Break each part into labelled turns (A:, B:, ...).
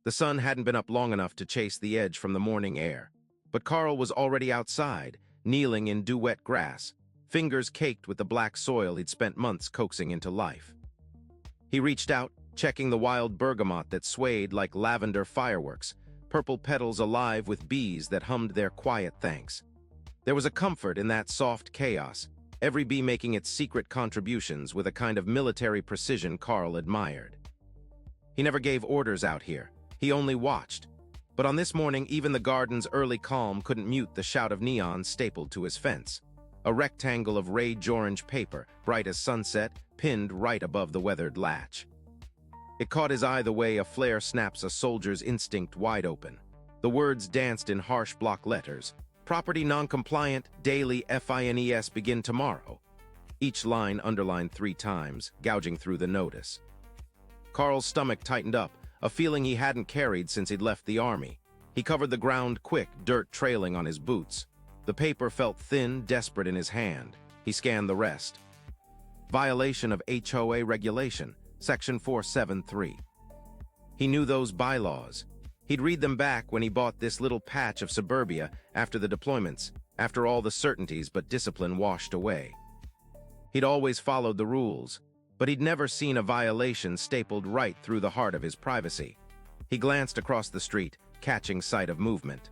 A: The sun hadn't been up long enough to chase the edge from the morning air, but Carl was already outside, kneeling in dew-wet grass, fingers caked with the black soil he'd spent months coaxing into life. He reached out, checking the wild bergamot that swayed like lavender fireworks, purple petals alive with bees that hummed their quiet thanks. There was a comfort in that soft chaos, every bee making its secret contributions with a kind of military precision Carl admired. He never gave orders out here, he only watched. But on this morning, even the garden's early calm couldn't mute the shout of neon stapled to his fence. A rectangle of rage-orange paper, bright as sunset, pinned right above the weathered latch. It caught his eye the way a flare snaps a soldier's instinct wide open. The words danced in harsh block letters. Property non-compliant, daily FINES begin tomorrow. Each line underlined 3 times, gouging through the notice. Carl's stomach tightened up, a feeling he hadn't carried since he'd left the army. He covered the ground quick, dirt trailing on his boots. The paper felt thin, desperate in his hand. He scanned the rest. Violation of HOA regulation, Section 473. He knew those bylaws. He'd read them back when he bought this little patch of suburbia after the deployments, after all the certainties but discipline washed away. He'd always followed the rules, but he'd never seen a violation stapled right through the heart of his privacy. He glanced across the street, catching sight of movement.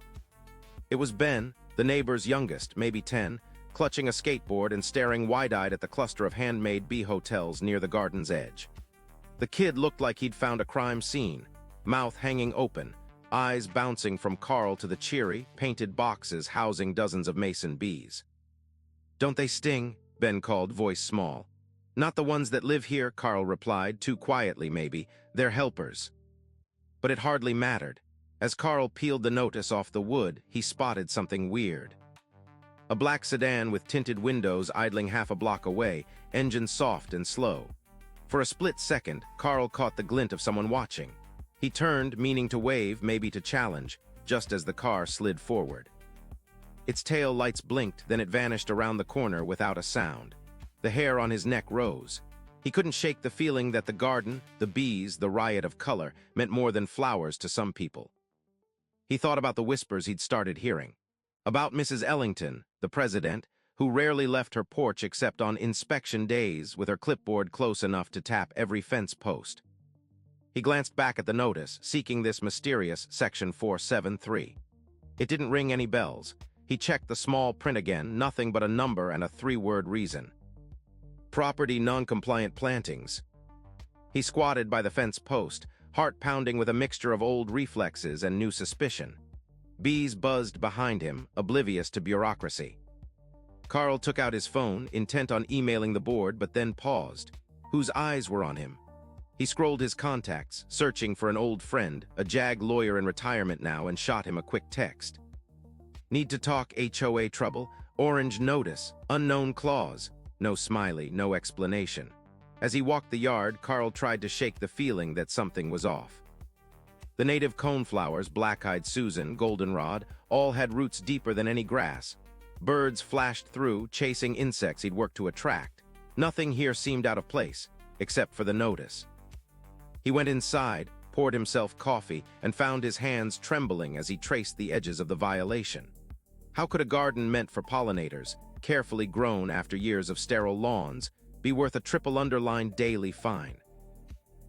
A: It was Ben, the neighbor's youngest, maybe 10, clutching a skateboard and staring wide-eyed at the cluster of handmade bee hotels near the garden's edge. The kid looked like he'd found a crime scene, mouth hanging open, eyes bouncing from Carl to the cheery, painted boxes housing dozens of mason bees. "Don't they sting?" Ben called, voice small. "Not the ones that live here," Carl replied, too quietly maybe. "They're helpers." But it hardly mattered. As Carl peeled the notice off the wood, he spotted something weird. A black sedan with tinted windows idling half a block away, engine soft and slow. For a split second, Carl caught the glint of someone watching. He turned, meaning to wave, maybe to challenge, just as the car slid forward. Its tail lights blinked, then it vanished around the corner without a sound. The hair on his neck rose. He couldn't shake the feeling that the garden, the bees, the riot of color, meant more than flowers to some people. He thought about the whispers he'd started hearing. About Mrs. Ellington, the president, who rarely left her porch except on inspection days with her clipboard close enough to tap every fence post. He glanced back at the notice, seeking this mysterious Section 473. It didn't ring any bells. He checked the small print again, nothing but a number and a 3-word reason. Property non-compliant plantings. He squatted by the fence post, heart pounding with a mixture of old reflexes and new suspicion. Bees buzzed behind him, oblivious to bureaucracy. Carl took out his phone, intent on emailing the board, but then paused. Whose eyes were on him? He scrolled his contacts, searching for an old friend, a JAG lawyer in retirement now, and shot him a quick text. Need to talk HOA trouble, orange notice, unknown clause. No smiley, no explanation. As he walked the yard, Carl tried to shake the feeling that something was off. The native coneflowers, black-eyed Susan, goldenrod, all had roots deeper than any grass. Birds flashed through, chasing insects he'd worked to attract. Nothing here seemed out of place, except for the notice. He went inside, poured himself coffee, and found his hands trembling as he traced the edges of the violation. How could a garden meant for pollinators, carefully grown after years of sterile lawns, be worth a triple underlined daily fine?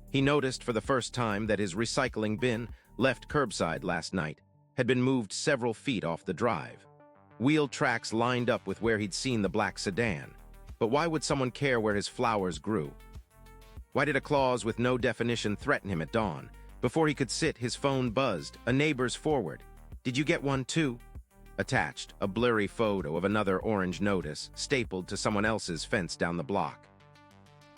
A: He noticed for the first time that his recycling bin, left curbside last night, had been moved several feet off the drive. Wheel tracks lined up with where he'd seen the black sedan. But why would someone care where his flowers grew? Why did a clause with no definition threaten him at dawn? Before he could sit, his phone buzzed, a neighbor's forward. "Did you get one too?" Attached, a blurry photo of another orange notice, stapled to someone else's fence down the block.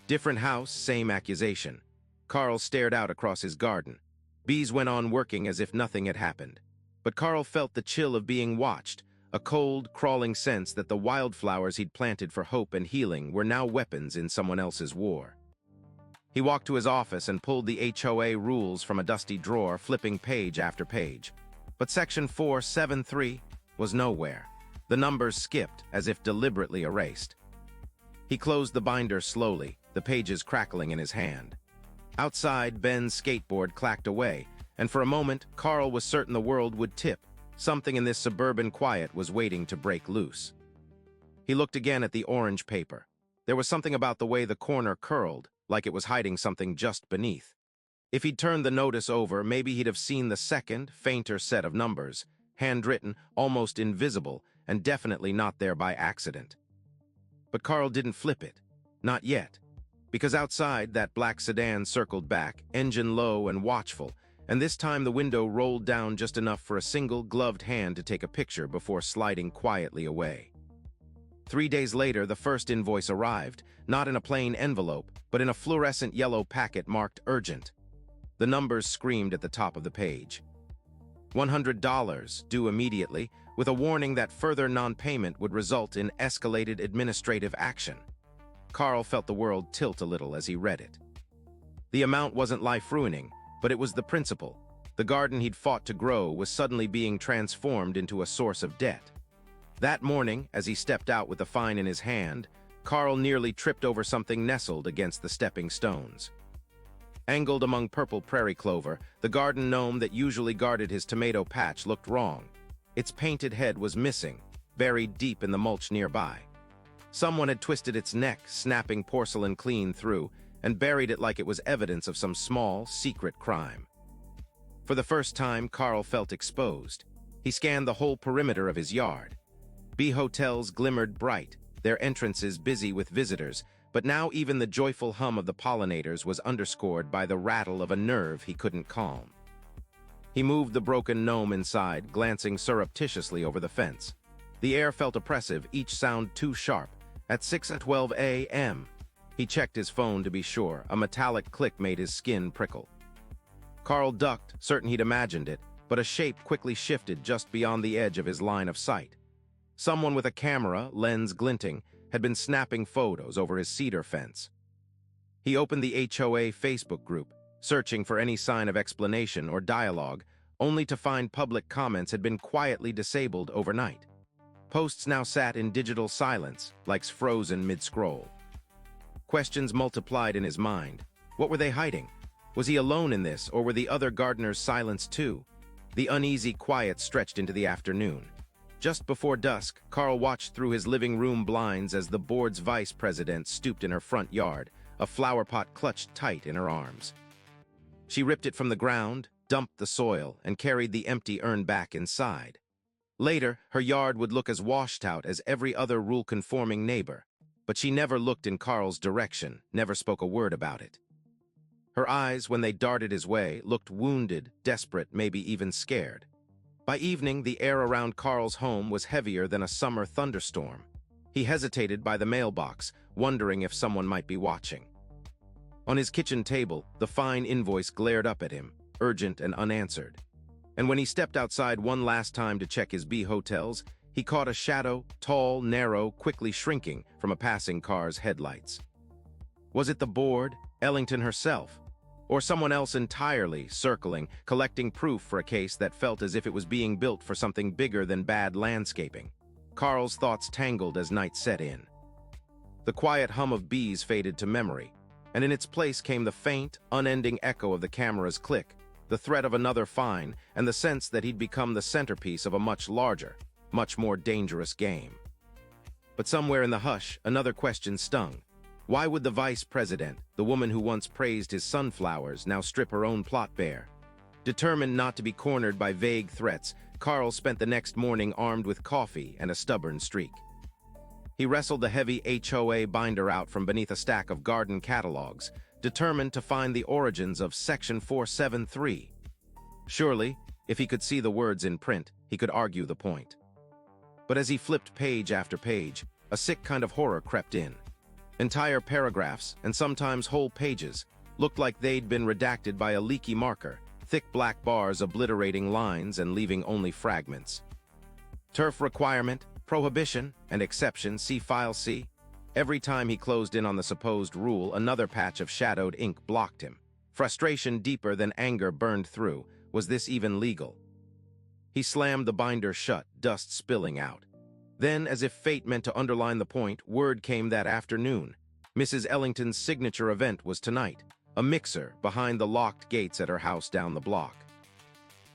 A: Different house, same accusation. Carl stared out across his garden. Bees went on working as if nothing had happened. But Carl felt the chill of being watched, a cold, crawling sense that the wildflowers he'd planted for hope and healing were now weapons in someone else's war. He walked to his office and pulled the HOA rules from a dusty drawer, flipping page after page. But Section 473 was nowhere. The numbers skipped, as if deliberately erased. He closed the binder slowly, the pages crackling in his hand. Outside, Ben's skateboard clacked away, and for a moment, Carl was certain the world would tip. Something in this suburban quiet was waiting to break loose. He looked again at the orange paper. There was something about the way the corner curled, like it was hiding something just beneath. If he'd turned the notice over, maybe he'd have seen the second, fainter set of numbers, handwritten, almost invisible, and definitely not there by accident. But Carl didn't flip it. Not yet. Because outside, that black sedan circled back, engine low and watchful, and this time the window rolled down just enough for a single gloved hand to take a picture before sliding quietly away. 3 days later, the first invoice arrived, not in a plain envelope, but in a fluorescent yellow packet marked urgent. The numbers screamed at the top of the page. $100 due immediately, with a warning that further non-payment would result in escalated administrative action. Carl felt the world tilt a little as he read it. The amount wasn't life-ruining, but it was the principle. The garden he'd fought to grow was suddenly being transformed into a source of debt. That morning, as he stepped out with the fine in his hand, Carl nearly tripped over something nestled against the stepping stones. Angled among purple prairie clover, the garden gnome that usually guarded his tomato patch looked wrong. Its painted head was missing, buried deep in the mulch nearby. Someone had twisted its neck, snapping porcelain clean through, and buried it like it was evidence of some small, secret crime. For the first time, Carl felt exposed. He scanned the whole perimeter of his yard. B hotels glimmered bright, their entrances busy with visitors, but now even the joyful hum of the pollinators was underscored by the rattle of a nerve he couldn't calm. He moved the broken gnome inside, glancing surreptitiously over the fence. The air felt oppressive, each sound too sharp. At 6:12 a.m., he checked his phone to be sure. A metallic click made his skin prickle. Carl ducked, certain he'd imagined it, but a shape quickly shifted just beyond the edge of his line of sight. Someone with a camera, lens glinting, had been snapping photos over his cedar fence. He opened the HOA Facebook group, searching for any sign of explanation or dialogue, only to find public comments had been quietly disabled overnight. Posts now sat in digital silence, like frozen mid-scroll. Questions multiplied in his mind. What were they hiding? Was he alone in this, or were the other gardeners silenced too? The uneasy quiet stretched into the afternoon. Just before dusk, Carl watched through his living room blinds as the board's vice president stooped in her front yard, a flower pot clutched tight in her arms. She ripped it from the ground, dumped the soil, and carried the empty urn back inside. Later, her yard would look as washed out as every other rule-conforming neighbor, but she never looked in Carl's direction, never spoke a word about it. Her eyes, when they darted his way, looked wounded, desperate, maybe even scared. By evening, the air around Carl's home was heavier than a summer thunderstorm. He hesitated by the mailbox, wondering if someone might be watching. On his kitchen table, the fine invoice glared up at him, urgent and unanswered. And when he stepped outside one last time to check his B hotels, he caught a shadow, tall, narrow, quickly shrinking from a passing car's headlights. Was it the board, Ellington herself, or someone else entirely, circling, collecting proof for a case that felt as if it was being built for something bigger than bad landscaping? Carl's thoughts tangled as night set in. The quiet hum of bees faded to memory, and in its place came the faint, unending echo of the camera's click, the threat of another fine, and the sense that he'd become the centerpiece of a much larger, much more dangerous game. But somewhere in the hush, another question stung. Why would the vice president, the woman who once praised his sunflowers, now strip her own plot bare? Determined not to be cornered by vague threats, Carl spent the next morning armed with coffee and a stubborn streak. He wrestled the heavy HOA binder out from beneath a stack of garden catalogs, determined to find the origins of Section 473. Surely, if he could see the words in print, he could argue the point. But as he flipped page after page, a sick kind of horror crept in. Entire paragraphs, and sometimes whole pages, looked like they'd been redacted by a leaky marker, thick black bars obliterating lines and leaving only fragments. Turf requirement, prohibition, and exception, see File C. Every time he closed in on the supposed rule, another patch of shadowed ink blocked him. Frustration deeper than anger burned through. Was this even legal? He slammed the binder shut, dust spilling out. Then, as if fate meant to underline the point, word came that afternoon. Mrs. Ellington's signature event was tonight, a mixer behind the locked gates at her house down the block.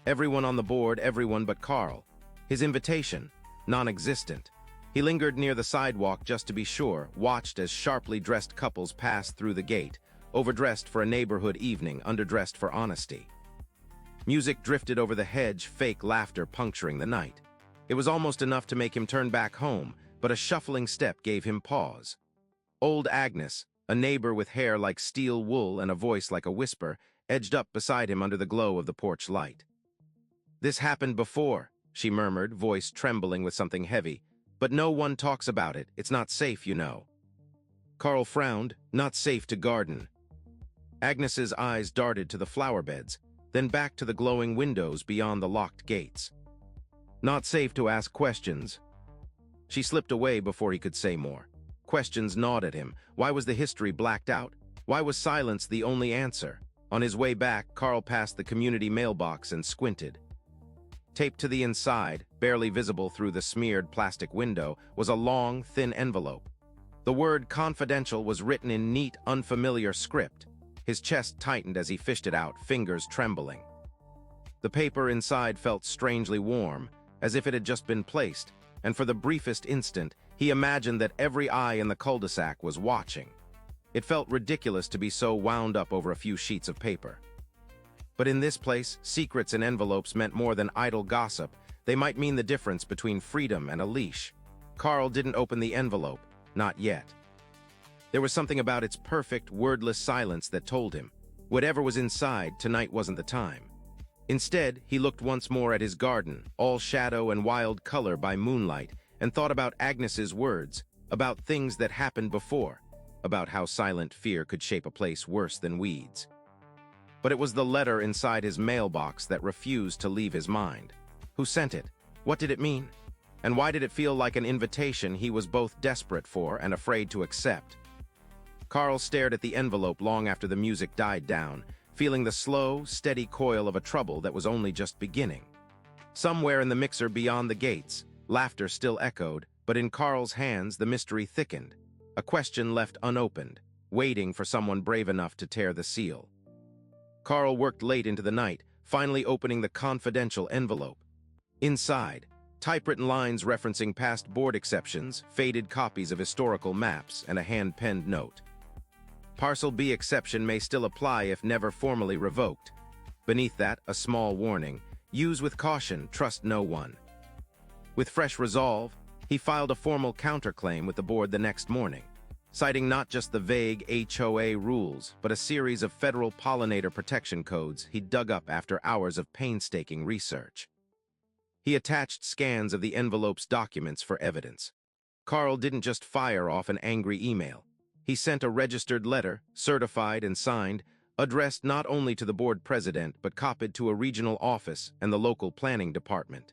A: Everyone on the board, everyone but Carl. His invitation, non-existent. He lingered near the sidewalk just to be sure, watched as sharply dressed couples passed through the gate, overdressed for a neighborhood evening, underdressed for honesty. Music drifted over the hedge, fake laughter puncturing the night. It was almost enough to make him turn back home, but a shuffling step gave him pause. Old Agnes, a neighbor with hair like steel wool and a voice like a whisper, edged up beside him under the glow of the porch light. "This happened before," she murmured, voice trembling with something heavy. "But no one talks about it. It's not safe, you know." Carl frowned. Not safe to garden. Agnes's eyes darted to the flower beds, then back to the glowing windows beyond the locked gates. Not safe to ask questions. She slipped away before he could say more. Questions gnawed at him. Why was the history blacked out? Why was silence the only answer? On his way back, Carl passed the community mailbox and squinted. Taped to the inside, barely visible through the smeared plastic window, was a long, thin envelope. The word confidential was written in neat, unfamiliar script. His chest tightened as he fished it out, fingers trembling. The paper inside felt strangely warm, as if it had just been placed, and for the briefest instant, he imagined that every eye in the cul-de-sac was watching. It felt ridiculous to be so wound up over a few sheets of paper. But in this place, secrets in envelopes meant more than idle gossip. They might mean the difference between freedom and a leash. Carl didn't open the envelope, not yet. There was something about its perfect, wordless silence that told him, whatever was inside, tonight wasn't the time. Instead, he looked once more at his garden, all shadow and wild color by moonlight, and thought about Agnes's words, about things that happened before, about how silent fear could shape a place worse than weeds. But it was the letter inside his mailbox that refused to leave his mind. Who sent it? What did it mean? And why did it feel like an invitation he was both desperate for and afraid to accept? Carl stared at the envelope long after the music died down, feeling the slow, steady coil of a trouble that was only just beginning. Somewhere in the mixer beyond the gates, laughter still echoed, but in Carl's hands the mystery thickened, a question left unopened, waiting for someone brave enough to tear the seal. Carl worked late into the night, finally opening the confidential envelope. Inside, typewritten lines referencing past board exceptions, faded copies of historical maps, and a hand-penned note. Parcel B exception may still apply if never formally revoked. Beneath that, a small warning. Use with caution, trust no one. With fresh resolve, he filed a formal counterclaim with the board the next morning, citing not just the vague HOA rules, but a series of federal pollinator protection codes he'd dug up after hours of painstaking research. He attached scans of the envelope's documents for evidence. Carl didn't just fire off an angry email. He sent a registered letter, certified and signed, addressed not only to the board president, but copied to a regional office and the local planning department.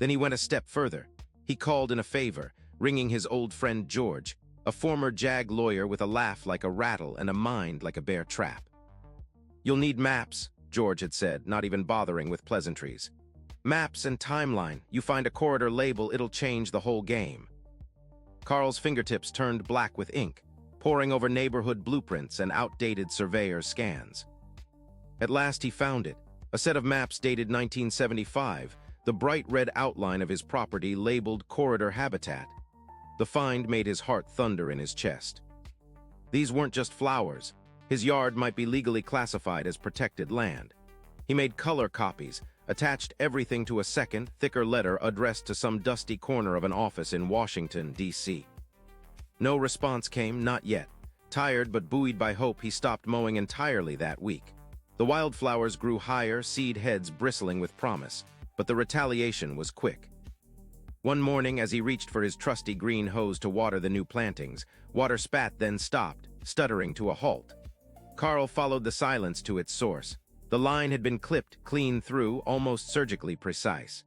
A: Then he went a step further. He called in a favor, ringing his old friend George, a former JAG lawyer with a laugh like a rattle and a mind like a bear trap. "You'll need maps," George had said, not even bothering with pleasantries. "Maps and timeline. You find a corridor label, it'll change the whole game." Carl's fingertips turned black with ink, poring over neighborhood blueprints and outdated surveyor scans. At last he found it, a set of maps dated 1975, the bright red outline of his property labeled corridor habitat. The find made his heart thunder in his chest. These weren't just flowers. His yard might be legally classified as protected land. He made color copies, attached everything to a second, thicker letter addressed to some dusty corner of an office in Washington, D.C. No response came, not yet. Tired but buoyed by hope, he stopped mowing entirely that week. The wildflowers grew higher, seed heads bristling with promise, but the retaliation was quick. One morning, as he reached for his trusty green hose to water the new plantings, water spat, then stopped, stuttering to a halt. Carl followed the silence to its source. The line had been clipped clean through, almost surgically precise.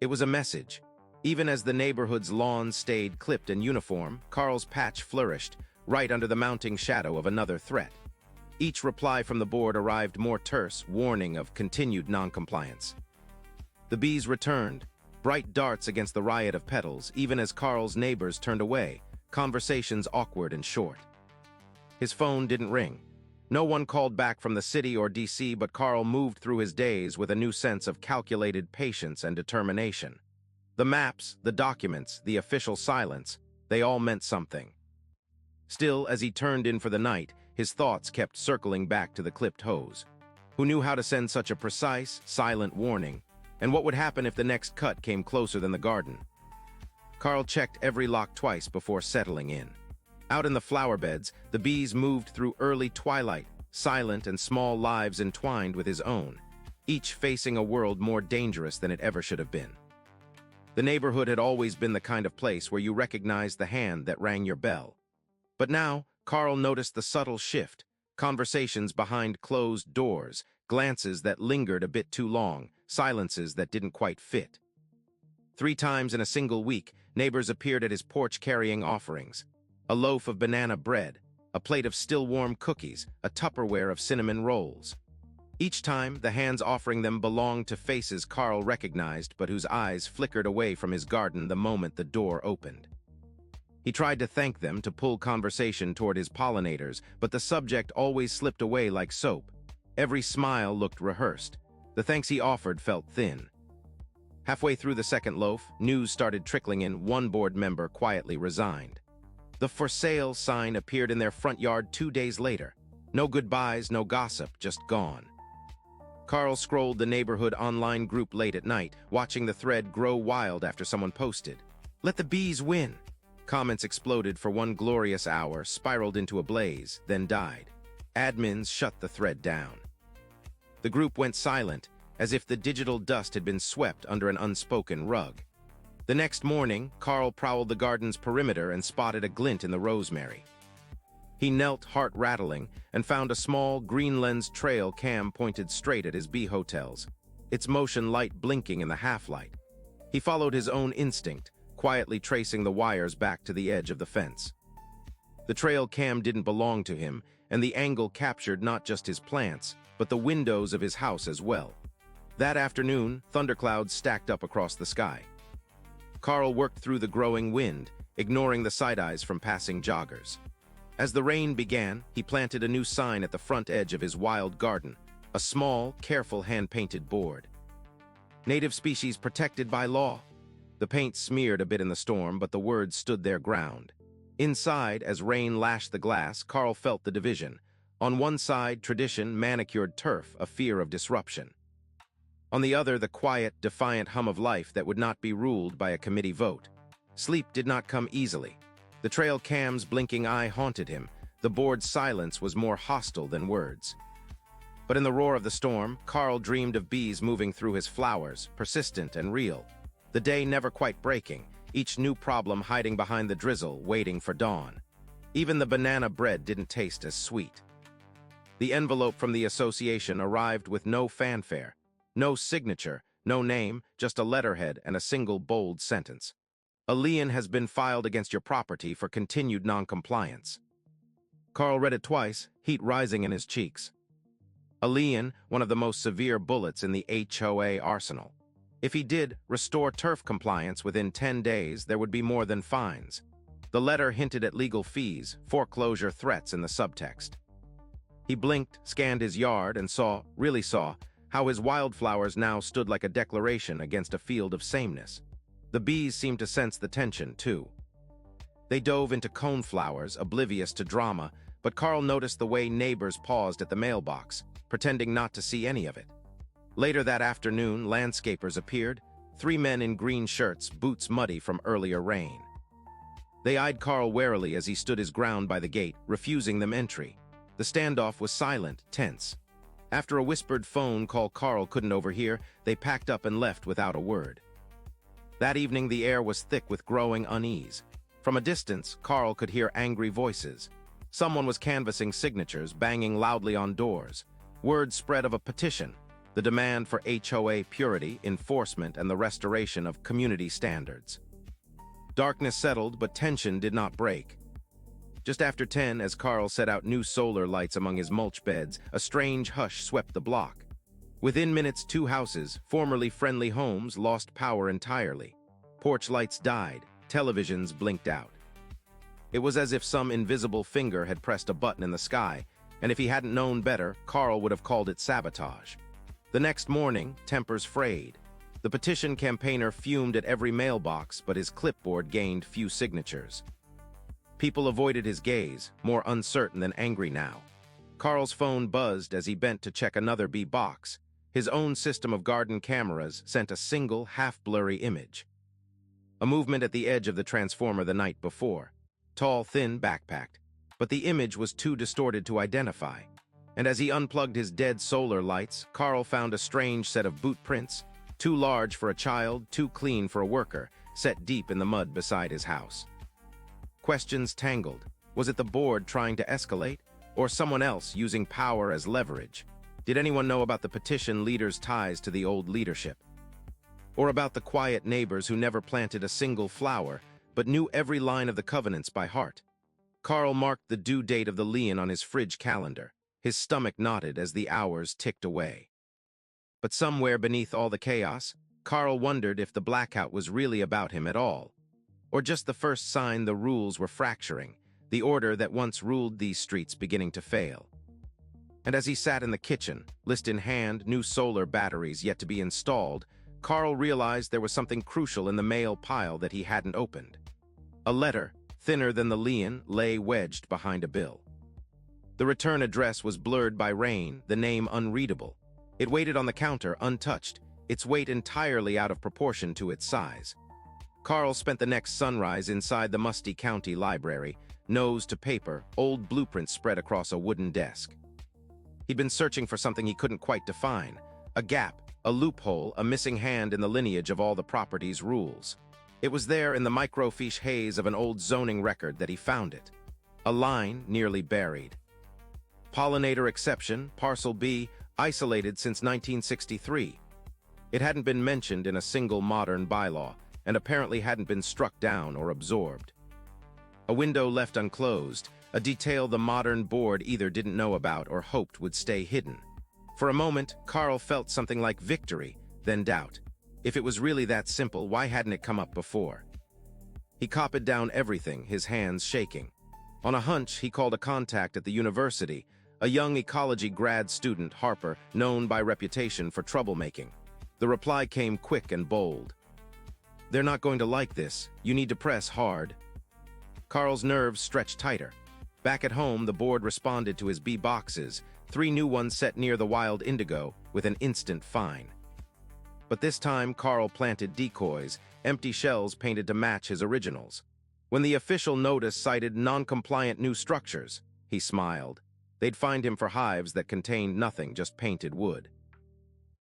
A: It was a message. Even as the neighborhood's lawns stayed clipped and uniform, Carl's patch flourished, right under the mounting shadow of another threat. Each reply from the board arrived more terse, warning of continued noncompliance. The bees returned, bright darts against the riot of petals, even as Carl's neighbors turned away, conversations awkward and short. His phone didn't ring. No one called back from the city or DC, but Carl moved through his days with a new sense of calculated patience and determination. The maps, the documents, the official silence, they all meant something. Still, as he turned in for the night, his thoughts kept circling back to the clipped hose. Who knew how to send such a precise, silent warning? And what would happen if the next cut came closer than the garden? Carl checked every lock twice before settling in. Out in the flower beds, the bees moved through early twilight, silent and small lives entwined with his own, each facing a world more dangerous than it ever should have been. The neighborhood had always been the kind of place where you recognized the hand that rang your bell. But now, Carl noticed the subtle shift, conversations behind closed doors, glances that lingered a bit too long, silences that didn't quite fit. 3 times in a single week, neighbors appeared at his porch carrying offerings. A loaf of banana bread, a plate of still-warm cookies, a Tupperware of cinnamon rolls. Each time, the hands offering them belonged to faces Carl recognized but whose eyes flickered away from his garden the moment the door opened. He tried to thank them to pull conversation toward his pollinators, but the subject always slipped away like soap. Every smile looked rehearsed. The thanks he offered felt thin. Halfway through the second loaf, news started trickling in. One board member quietly resigned. The for sale sign appeared in their front yard 2 days later. No goodbyes, no gossip, just gone. Carl scrolled the neighborhood online group late at night, watching the thread grow wild after someone posted, "Let the bees win." Comments exploded for one glorious hour, spiraled into a blaze, then died. Admins shut the thread down. The group went silent, as if the digital dust had been swept under an unspoken rug. The next morning, Carl prowled the garden's perimeter and spotted a glint in the rosemary. He knelt, heart rattling, and found a small, green-lensed trail cam pointed straight at his bee hotels, its motion light blinking in the half-light. He followed his own instinct, quietly tracing the wires back to the edge of the fence. The trail cam didn't belong to him, and the angle captured not just his plants, but the windows of his house as well. That afternoon, thunderclouds stacked up across the sky. Carl worked through the growing wind, ignoring the side-eyes from passing joggers. As the rain began, he planted a new sign at the front edge of his wild garden, a small, careful hand-painted board. Native species protected by law. The paint smeared a bit in the storm, but the words stood their ground. Inside, as rain lashed the glass, Carl felt the division. On one side, tradition, manicured turf, a fear of disruption. On the other, the quiet, defiant hum of life that would not be ruled by a committee vote. Sleep did not come easily. The trail cam's blinking eye haunted him. The board's silence was more hostile than words. But in the roar of the storm, Carl dreamed of bees moving through his flowers, persistent and real. The day never quite breaking, each new problem hiding behind the drizzle, waiting for dawn. Even the banana bread didn't taste as sweet. The envelope from the association arrived with no fanfare. No signature, no name, just a letterhead and a single bold sentence. A lien has been filed against your property for continued non-compliance. Carl read it twice, heat rising in his cheeks. A lien, one of the most severe bullets in the HOA arsenal. If he did restore turf compliance within 10 days, there would be more than fines. The letter hinted at legal fees, foreclosure threats in the subtext. He blinked, scanned his yard, and really saw, how his wildflowers now stood like a declaration against a field of sameness. The bees seemed to sense the tension, too. They dove into coneflowers, oblivious to drama, but Carl noticed the way neighbors paused at the mailbox, pretending not to see any of it. Later that afternoon, landscapers appeared, 3 men in green shirts, boots muddy from earlier rain. They eyed Carl warily as he stood his ground by the gate, refusing them entry. The standoff was silent, tense. After a whispered phone call Carl couldn't overhear, they packed up and left without a word. That evening, the air was thick with growing unease. From a distance, Carl could hear angry voices. Someone was canvassing signatures, banging loudly on doors. Word spread of a petition, the demand for HOA purity, enforcement, and the restoration of community standards. Darkness settled, but tension did not break. Just after 10, as Carl set out new solar lights among his mulch beds, a strange hush swept the block. Within minutes, 2 houses, formerly friendly homes, lost power entirely. Porch lights died, televisions blinked out. It was as if some invisible finger had pressed a button in the sky, and if he hadn't known better, Carl would have called it sabotage. The next morning, tempers frayed. The petition campaigner fumed at every mailbox, but his clipboard gained few signatures. People avoided his gaze, more uncertain than angry now. Carl's phone buzzed as he bent to check another B box. His own system of garden cameras sent a single, half-blurry image. A movement at the edge of the transformer the night before. Tall, thin, backpacked. But the image was too distorted to identify. And as he unplugged his dead solar lights, Carl found a strange set of boot prints, too large for a child, too clean for a worker, set deep in the mud beside his house. Questions tangled. Was it the board trying to escalate, or someone else using power as leverage? Did anyone know about the petition leader's ties to the old leadership? Or about the quiet neighbors who never planted a single flower, but knew every line of the covenants by heart? Carl marked the due date of the lien on his fridge calendar. His stomach knotted as the hours ticked away. But somewhere beneath all the chaos, Carl wondered if the blackout was really about him at all, or just the first sign the rules were fracturing, the order that once ruled these streets beginning to fail. And as he sat in the kitchen, list in hand, new solar batteries yet to be installed, Carl realized there was something crucial in the mail pile that he hadn't opened. A letter, thinner than the lien, lay wedged behind a bill. The return address was blurred by rain, the name unreadable. It waited on the counter, untouched, its weight entirely out of proportion to its size. Carl spent the next sunrise inside the musty county library, nose to paper, old blueprints spread across a wooden desk. He'd been searching for something he couldn't quite define, a gap, a loophole, a missing hand in the lineage of all the property's rules. It was there in the microfiche haze of an old zoning record that he found it. A line nearly buried. Pollinator exception, parcel B, isolated since 1963. It hadn't been mentioned in a single modern bylaw, and apparently hadn't been struck down or absorbed. A window left unclosed, a detail the modern board either didn't know about or hoped would stay hidden. For a moment, Carl felt something like victory, then doubt. If it was really that simple, why hadn't it come up before? He copied down everything, his hands shaking. On a hunch, he called a contact at the university, a young ecology grad student, Harper, known by reputation for troublemaking. The reply came quick and bold. "They're not going to like this. You need to press hard." Carl's nerves stretched tighter. Back at home, the board responded to his B boxes, 3 new ones set near the wild indigo, with an instant fine. But this time, Carl planted decoys, empty shells painted to match his originals. When the official notice cited non-compliant new structures, he smiled. They'd find him for hives that contained nothing, just painted wood.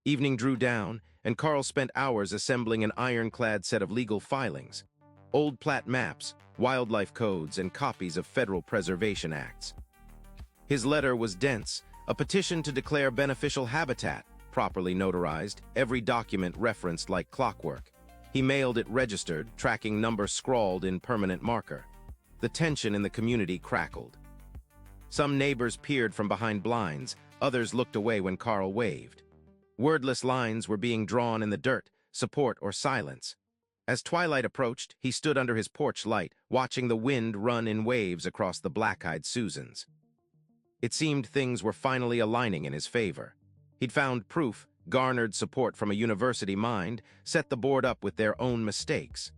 A: Evening drew down, and Carl spent hours assembling an ironclad set of legal filings. Old plat maps, wildlife codes, and copies of federal preservation acts. His letter was dense, a petition to declare beneficial habitat, properly notarized, every document referenced like clockwork. He mailed it registered, tracking number scrawled in permanent marker. The tension in the community crackled. Some neighbors peered from behind blinds, others looked away when Carl waved. Wordless lines were being drawn in the dirt, support or silence. As twilight approached, he stood under his porch light, watching the wind run in waves across the black-eyed Susans. It seemed things were finally aligning in his favor. He'd found proof, garnered support from a university mind, set the board up with their own mistakes.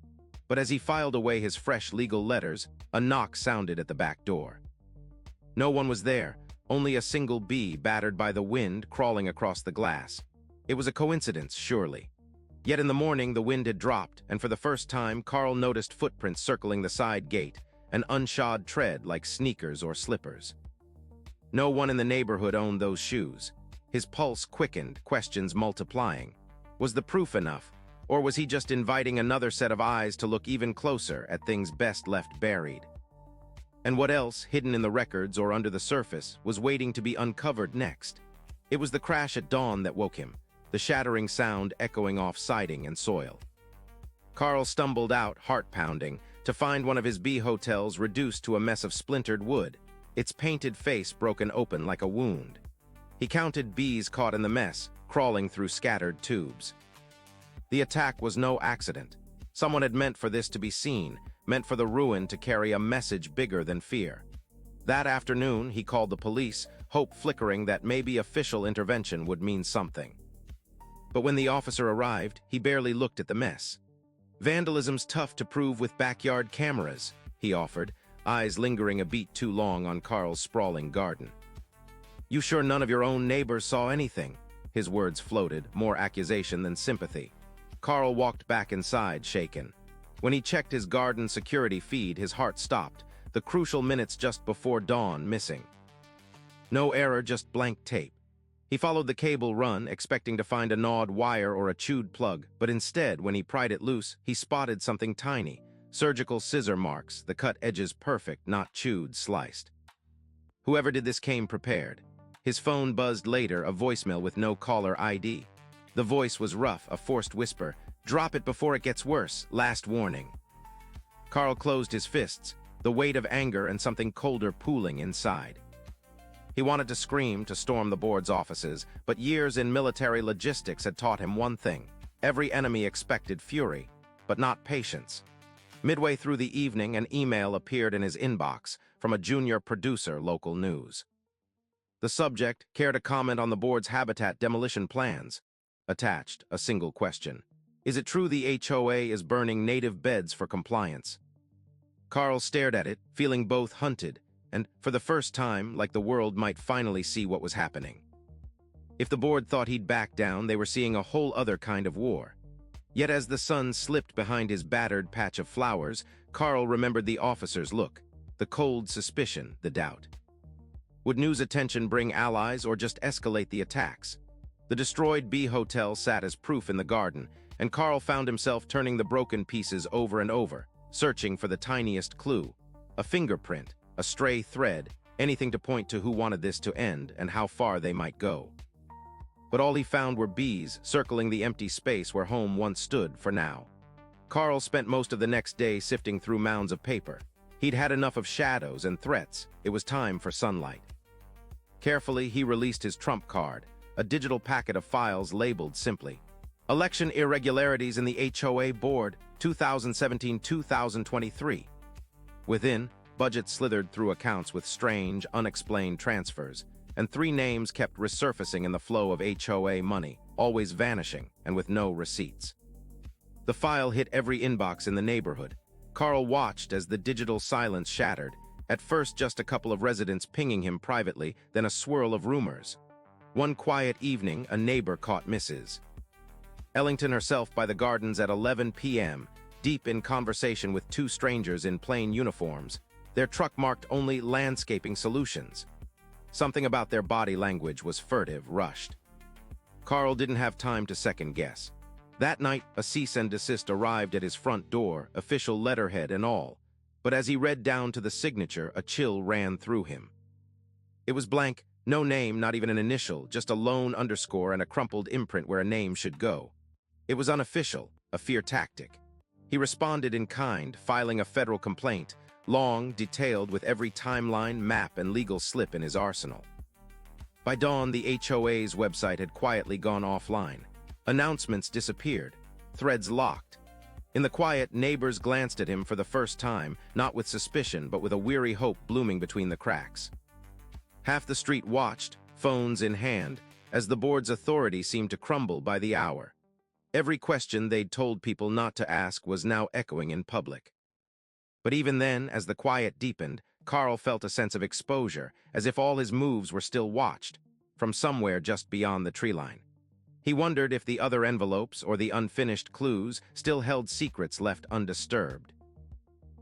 A: But as he filed away his fresh legal letters, a knock sounded at the back door. No one was there, only a single bee battered by the wind crawling across the glass. It was a coincidence, surely. Yet in the morning the wind had dropped, and for the first time Carl noticed footprints circling the side gate, an unshod tread like sneakers or slippers. No one in the neighborhood owned those shoes. His pulse quickened, questions multiplying. Was the proof enough, or was he just inviting another set of eyes to look even closer at things best left buried? And what else, hidden in the records or under the surface, was waiting to be uncovered next? It was the crash at dawn that woke him, the shattering sound echoing off siding and soil. Carl stumbled out, heart pounding, to find one of his bee hotels reduced to a mess of splintered wood, its painted face broken open like a wound. He counted bees caught in the mess, crawling through scattered tubes. The attack was no accident. Someone had meant for this to be seen, meant for the ruin to carry a message bigger than fear. That afternoon, he called the police, hope flickering that maybe official intervention would mean something. But when the officer arrived, he barely looked at the mess. "Vandalism's tough to prove with backyard cameras," he offered, eyes lingering a beat too long on Carl's sprawling garden. "You sure none of your own neighbors saw anything?" His words floated, more accusation than sympathy. Carl walked back inside, shaken. When he checked his garden security feed, his heart stopped, the crucial minutes just before dawn missing. No error, just blank tape. He followed the cable run, expecting to find a gnawed wire or a chewed plug, but instead, when he pried it loose, he spotted something tiny. Surgical scissor marks, the cut edges perfect, not chewed, sliced. Whoever did this came prepared. His phone buzzed later, a voicemail with no caller ID. The voice was rough, a forced whisper. "Drop it before it gets worse. Last warning." Carl closed his fists, the weight of anger and something colder pooling inside. He wanted to scream, to storm the board's offices, but years in military logistics had taught him one thing. Every enemy expected fury, but not patience. Midway through the evening, an email appeared in his inbox from a junior producer, local news. The subject: "Care to comment on the board's habitat demolition plans?" Attached, a single question: "Is it true the HOA is burning native beds for compliance?" Carl stared at it, feeling both hunted and, for the first time, like the world might finally see what was happening. If the board thought he'd back down, they were seeing a whole other kind of war. Yet as the sun slipped behind his battered patch of flowers, Carl remembered the officer's look, the cold suspicion, the doubt. Would news attention bring allies or just escalate the attacks? The destroyed B hotel sat as proof in the garden, and Carl found himself turning the broken pieces over and over, searching for the tiniest clue. A fingerprint, a stray thread, anything to point to who wanted this to end and how far they might go. But all he found were bees circling the empty space where home once stood for now. Carl spent most of the next day sifting through mounds of paper. He'd had enough of shadows and threats. It was time for sunlight. Carefully, he released his trump card, a digital packet of files labeled simply: "Election irregularities in the HOA board, 2017-2023. Within, budgets slithered through accounts with strange, unexplained transfers, and 3 names kept resurfacing in the flow of HOA money, always vanishing and with no receipts. The file hit every inbox in the neighborhood. Carl watched as the digital silence shattered, at first just a couple of residents pinging him privately, then a swirl of rumors. One quiet evening, a neighbor caught Mrs. Ellington herself by the gardens at 11 p.m., deep in conversation with 2 strangers in plain uniforms, their truck marked only landscaping solutions. Something about their body language was furtive, rushed. Carl didn't have time to second guess. That night, a cease and desist arrived at his front door, official letterhead and all. But as he read down to the signature, a chill ran through him. It was blank, no name, not even an initial, just a lone underscore and a crumpled imprint where a name should go. It was unofficial, a fear tactic. He responded in kind, filing a federal complaint, long, detailed, with every timeline, map, and legal slip in his arsenal. By dawn, the HOA's website had quietly gone offline. Announcements disappeared, threads locked. In the quiet, neighbors glanced at him for the first time, not with suspicion, but with a weary hope blooming between the cracks. Half the street watched, phones in hand, as the board's authority seemed to crumble by the hour. Every question they'd told people not to ask was now echoing in public. But even then, as the quiet deepened, Carl felt a sense of exposure, as if all his moves were still watched, from somewhere just beyond the tree line. He wondered if the other envelopes or the unfinished clues still held secrets left undisturbed.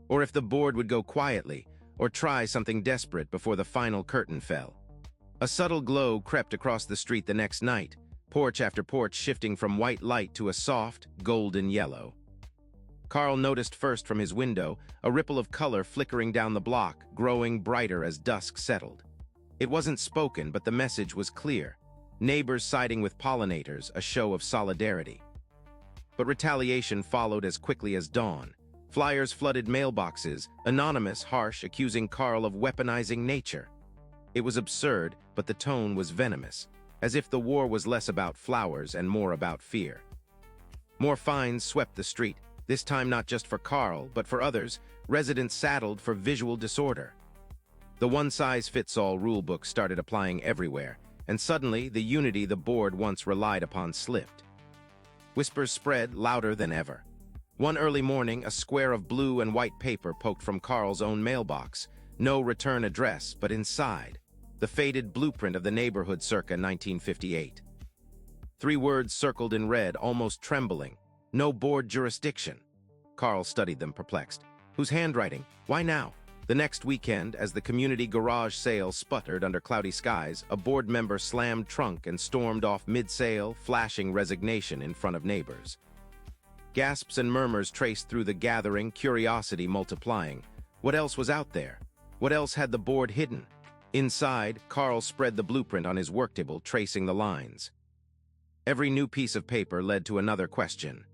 A: Or if the board would go quietly, or try something desperate before the final curtain fell. A subtle glow crept across the street the next night, porch after porch shifting from white light to a soft, golden yellow. Carl noticed first from his window a ripple of color flickering down the block, growing brighter as dusk settled. It wasn't spoken, but the message was clear. Neighbors siding with pollinators, a show of solidarity. But retaliation followed as quickly as dawn. Flyers flooded mailboxes, anonymous, harsh, accusing Carl of weaponizing nature. It was absurd, but the tone was venomous, as if the war was less about flowers and more about fear. More fines swept the street, this time not just for Carl, but for others, residents saddled for visual disorder. The one-size-fits-all rulebook started applying everywhere, and suddenly the unity the board once relied upon slipped. Whispers spread louder than ever. One early morning, a square of blue and white paper poked from Carl's own mailbox. No return address, but inside, the faded blueprint of the neighborhood circa 1958. 3 words circled in red, almost trembling. No board jurisdiction. Carl studied them, perplexed. Whose handwriting? Why now? The next weekend, as the community garage sale sputtered under cloudy skies, a board member slammed trunk and stormed off mid-sale, flashing resignation in front of neighbors. Gasps and murmurs traced through the gathering, curiosity multiplying. What else was out there? What else had the board hidden? Inside, Carl spread the blueprint on his worktable, tracing the lines. Every new piece of paper led to another question.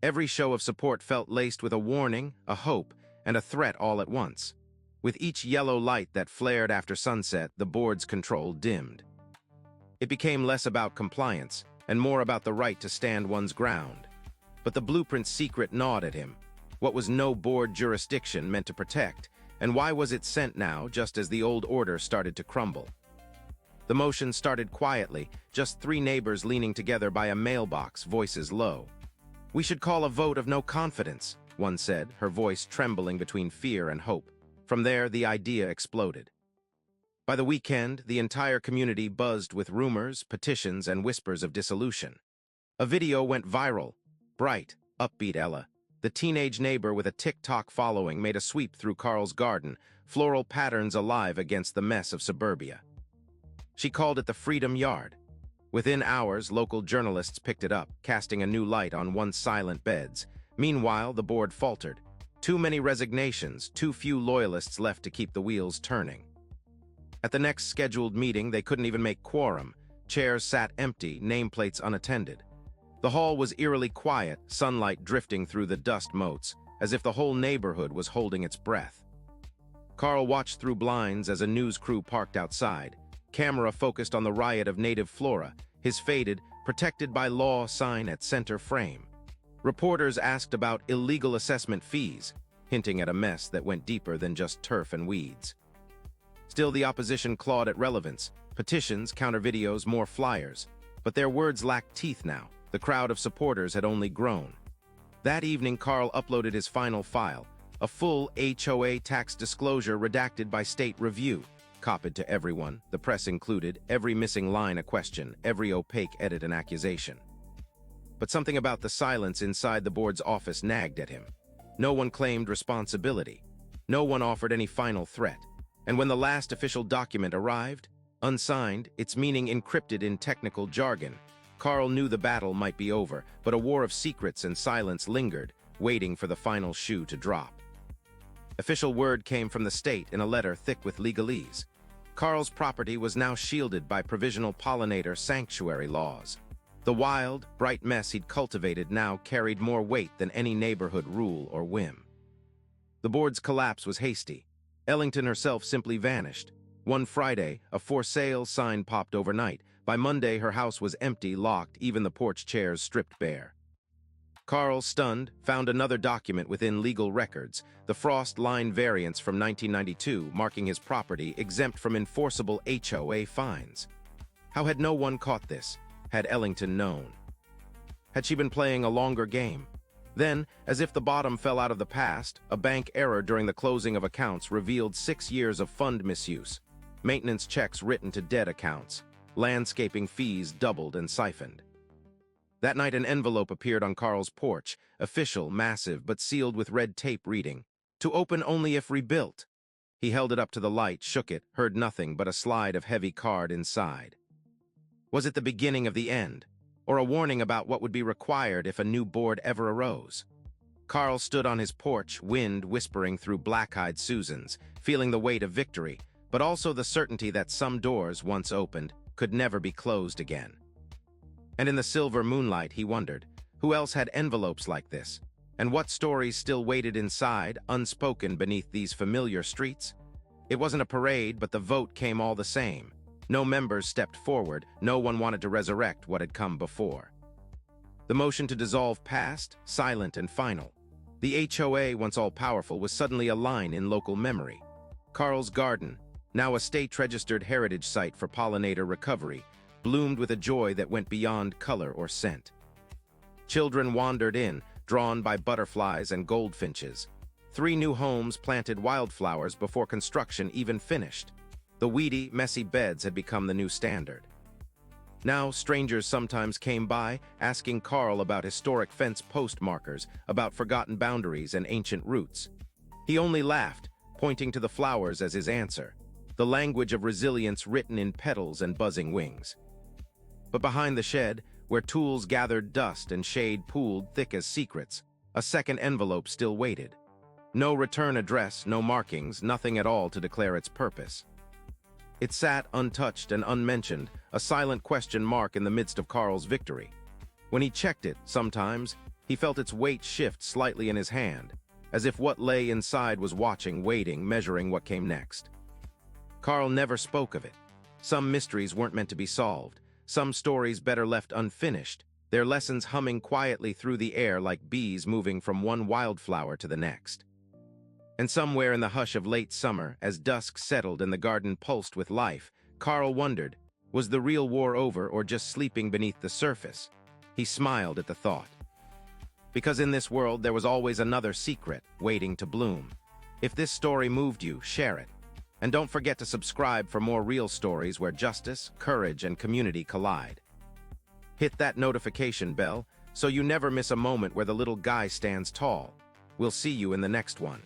A: Every show of support felt laced with a warning, a hope, and a threat all at once. With each yellow light that flared after sunset, the board's control dimmed. It became less about compliance and more about the right to stand one's ground. But the blueprint's secret gnawed at him. What was no board jurisdiction meant to protect, and why was it sent now just as the old order started to crumble? The motion started quietly, just 3 neighbors leaning together by a mailbox, voices low. "We should call a vote of no confidence," one said, her voice trembling between fear and hope. From there, the idea exploded. By the weekend, the entire community buzzed with rumors, petitions, and whispers of dissolution. A video went viral. Bright, upbeat Ella, the teenage neighbor with a TikTok following, made a sweep through Carl's garden, floral patterns alive against the mess of suburbia. She called it the Freedom Yard. Within hours, local journalists picked it up, casting a new light on once silent beds. Meanwhile, the board faltered. Too many resignations, too few loyalists left to keep the wheels turning. At the next scheduled meeting, they couldn't even make quorum. Chairs sat empty, nameplates unattended. The hall was eerily quiet, sunlight drifting through the dust motes, as if the whole neighborhood was holding its breath. Carl watched through blinds as a news crew parked outside. Camera focused on the riot of native flora, his faded, protected by law sign at center frame. Reporters asked about illegal assessment fees, hinting at a mess that went deeper than just turf and weeds. Still, the opposition clawed at relevance. Petitions, counter-videos, more flyers. But their words lacked teeth now. The crowd of supporters had only grown. That evening, Carl uploaded his final file, a full HOA tax disclosure redacted by state review, copied to everyone, the press included, every missing line a question, every opaque edit an accusation. But something about the silence inside the board's office nagged at him. No one claimed responsibility. No one offered any final threat. And when the last official document arrived, unsigned, its meaning encrypted in technical jargon, Carl knew the battle might be over, but a war of secrets and silence lingered, waiting for the final shoe to drop. Official word came from the state in a letter thick with legalese. Carl's property was now shielded by provisional pollinator sanctuary laws. The wild, bright mess he'd cultivated now carried more weight than any neighborhood rule or whim. The board's collapse was hasty. Ellington herself simply vanished. One Friday, a for sale sign popped overnight. By Monday, her house was empty, locked, even the porch chairs stripped bare. Carl, stunned, found another document within legal records, the Frost Line variance from 1992, marking his property exempt from enforceable HOA fines. How had no one caught this? Had Ellington known? Had she been playing a longer game? Then, as if the bottom fell out of the past, a bank error during the closing of accounts revealed 6 years of fund misuse, maintenance checks written to dead accounts, landscaping fees doubled and siphoned. That night, an envelope appeared on Carl's porch, official, massive, but sealed with red tape reading, "To open only if rebuilt." He held it up to the light, shook it, heard nothing but a slide of heavy card inside. Was it the beginning of the end, or a warning about what would be required if a new board ever arose? Carl stood on his porch, wind whispering through black-eyed Susans, feeling the weight of victory, but also the certainty that some doors, once opened, could never be closed again. And in the silver moonlight, he wondered, who else had envelopes like this? And what stories still waited inside, unspoken beneath these familiar streets? It wasn't a parade, but the vote came all the same. No members stepped forward, no one wanted to resurrect what had come before. The motion to dissolve passed, silent and final. The HOA, once all-powerful, was suddenly a line in local memory. Carl's garden, now a state-registered heritage site for pollinator recovery, bloomed with a joy that went beyond color or scent. Children wandered in, drawn by butterflies and goldfinches. 3 new homes planted wildflowers before construction even finished. The weedy, messy beds had become the new standard. Now, strangers sometimes came by, asking Carl about historic fence post markers, about forgotten boundaries and ancient roots. He only laughed, pointing to the flowers as his answer, the language of resilience written in petals and buzzing wings. But behind the shed, where tools gathered dust and shade pooled thick as secrets, a second envelope still waited. No return address, no markings, nothing at all to declare its purpose. It sat untouched and unmentioned, a silent question mark in the midst of Carl's victory. When he checked it, sometimes, he felt its weight shift slightly in his hand, as if what lay inside was watching, waiting, measuring what came next. Carl never spoke of it. Some mysteries weren't meant to be solved, some stories better left unfinished, their lessons humming quietly through the air like bees moving from one wildflower to the next. And somewhere in the hush of late summer, as dusk settled and the garden pulsed with life, Carl wondered, was the real war over or just sleeping beneath the surface? He smiled at the thought. Because in this world there was always another secret waiting to bloom. If this story moved you, share it. And don't forget to subscribe for more real stories where justice, courage, and community collide. Hit that notification bell so you never miss a moment where the little guy stands tall. We'll see you in the next one.